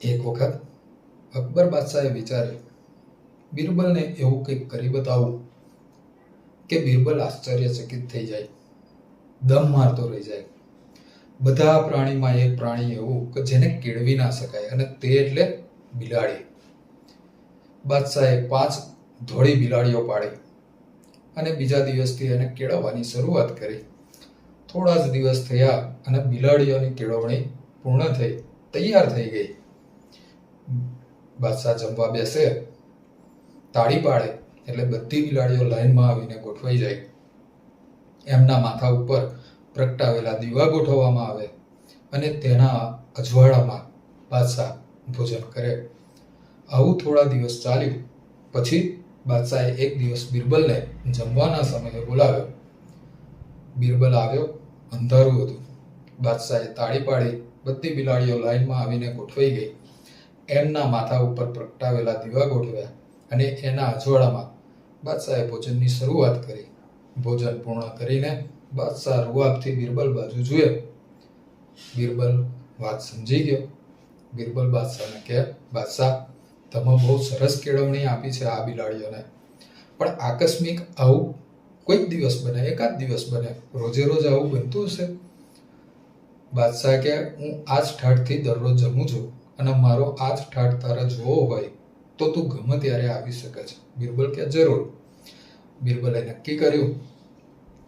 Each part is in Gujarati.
એક વખત અકબર બાદશાહે વિચાર્યું બિરબલને એવું કંઈક કરી બતાવું કે બિરબલ આશ્ચર્યચકિત થઈ જાય, દમ મારતો રહી જાય. બધા પ્રાણીમાં એક પ્રાણી એવું કે જેને કેળવી ના શકાય, અને તે એટલે બિલાડી. બાદશાહે 5 ધોળી બિલાડીઓ પાડી અને બીજા દિવસથી એને કેળવવાની શરૂઆત કરી. થોડા જ દિવસ થયા અને બિલાડીઓની કેળવણી પૂર્ણ થઈ, તૈયાર થઈ ગઈ. બાદશાહ જમવા બેસે, તાળી પાડે એટલે બધી બિલાડીઓ લાઈનમાં આવીને ગોઠવાઈ જાય. એમના માથા ઉપર પ્રગટાવેલા દીવા ગોઠવવામાં આવે અને તેના અજવાળામાં બાદશાહ ભોજન કરે. આવું થોડા દિવસ ચાલ્યું. પછી બાદશાહે એક દિવસ બિરબલને જમવાના સમયે બોલાવ્યો. બિરબલ આવ્યો. અંધારું હતું. બાદશાહે તાળી પાડી, બધી બિલાડીઓ લાઈનમાં આવીને ગોઠવાઈ ગઈ. એમના માથા ઉપર પ્રગટાવેલા દીવા ગોઠવ્યા અને એના અજવાળામાં બાદશાહે ભોજનની શરૂઆત કરી. ભોજન પૂર્ણ કરીને બાદશાહ રૂઆબથી બિરબલ બાજુ જોયો. બિરબલ વાત સમજી ગયો. બિરબલ બાદશાહને કહે, બાદશાહ, તમે બહુ સરસ કેળવણી આપી છે આ બિલાડીઓને, પણ આકસ્મિક આવું કોઈક દિવસ બને, એકાદ દિવસ બને, રોજે રોજ આવું બનતું હશે? બાદશાહ કે, હું આ જ ઠાઠથી દરરોજ જમું છું અને મારો આ જ ઠાઠ તારે જોવો હોય તો તું ગમે ત્યારે આવી શકે છે. બિરબલ કે, જરૂર. બિરબલે નક્કી કર્યું.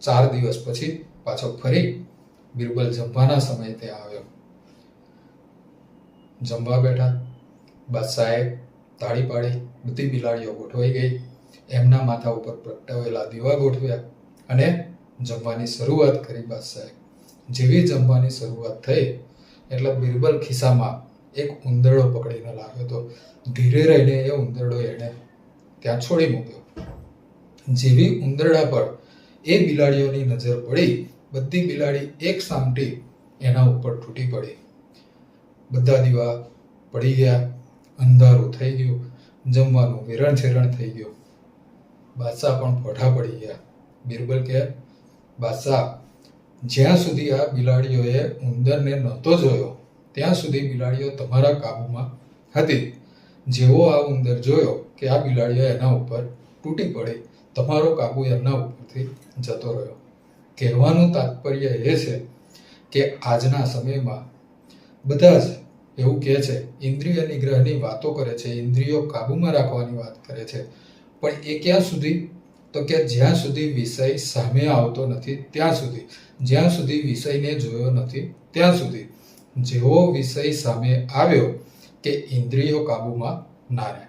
4 દિવસ પછી પાછો ફરી બિરબલ જમવાના સમયે ત્યાં આવ્યો. જમવા બેઠા. બાદશાહે તાળી પાડી, બધી બિલાડીઓ ગોઠવાઈ ગઈ. એમના માથા ઉપર પ્રગટાવેલા દીવા ગોઠવ્યા અને જમવાની શરૂઆત કરી બાદશાહે. જેવી જમવાની શરૂઆત થઈ એટલે બિરબલ ખિસ્સામાં એક ઉંદરડો પકડીને લાવ્યો હતો. ધીરે રહીને એ ઉંદરડો એણે ત્યાં છોડી મૂક્યો. જેવી ઉંદરડા પર એ બિલાડીઓની નજર પડી, બધી બિલાડી એક સામટી એના ઉપર તૂટી પડી. બધા દીવા પડી ગયા. અંધારું થઈ ગયું. જમવાનું વેરણ છેરણ થઈ ગયું. બાદશાહ પણ ફોઠા પડી ગયા. બિરબલ કહે, બાદશાહ, જ્યાં સુધી આ બિલાડીઓએ ઉંદરને નહોતો જોયો ત્યાં સુધી બિલાડીઓ તમારા કાબૂમાં હતી. જેવો આ ઉંદર જોયો કે આ બિલાડીઓ એના ઉપર તૂટી પડી, તમારો કાબુ એમના ઉપરથી જતો રહ્યો. કહેવાનું તાત્પર્ય એ છે કે આજના સમયમાં બધા જ એવું કહે છે, ઇન્દ્રિય નિગ્રહની વાતો કરે છે, ઇન્દ્રિયો કાબૂમાં રાખવાની વાત કરે છે, પણ એ ક્યાં સુધી? તો કે જ્યાં સુધી વિષય સામે આવતો નથી ત્યાં સુધી, જ્યાં સુધી વિષયને જોયો નથી ત્યાં સુધી. જેવો વિષય સામે આવ્યો કે ઇન્દ્રિયો કાબૂમાં ના રહે.